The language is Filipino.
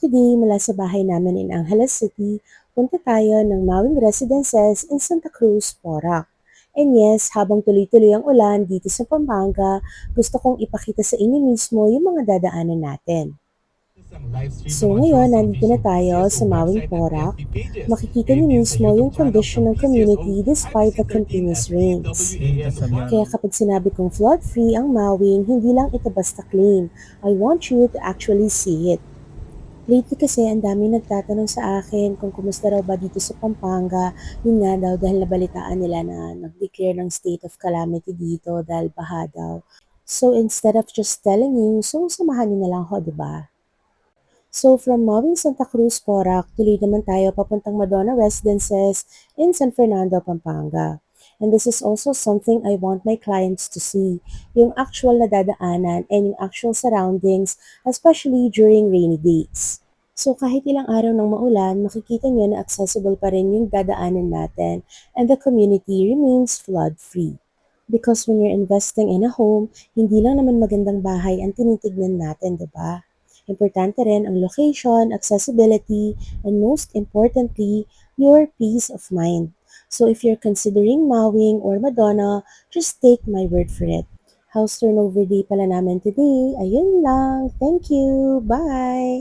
Today, mula sa bahay namin in Angeles City, punta tayo ng Mawing Residences in Santa Cruz, Porac. And yes, habang tuloy-tuloy ang ulan dito sa Pampanga, gusto kong ipakita sa inyo mismo yung mga dadaanan natin. So ngayon, nandito na tayo sa Mawing Porac. Makikita niyo mismo yung condition ng community despite the continuous rains. Kaya kapag sinabi kong flood-free ang Mawing, hindi lang ito basta claim. I want you to actually see it. Lately kasi ang daming nagtatanong sa akin kung kumusta raw ba dito sa Pampanga. Yun nga daw dahil nabalitaan nila na nag-declare ng state of calamity dito dahil baha daw. So instead of just telling you, so samahan niyo na lang ako, di ba? So from Mawing Santa Cruz, Porac, tuloy naman tayo papuntang Madonna Residences in San Fernando, Pampanga. And this is also something I want my clients to see, yung actual na dadaanan and yung actual surroundings, especially during rainy days. So kahit ilang araw ng maulan, makikita niyo na accessible pa rin yung dadaanan natin and the community remains flood-free. Because when you're investing in a home, hindi lang naman magandang bahay ang tinitignan natin, di ba? Importante rin ang location, accessibility, and most importantly, your peace of mind. So if you're considering Mawing or Madonna, just take my word for it. House turnover day pala namin today. Ayun lang. Thank you. Bye!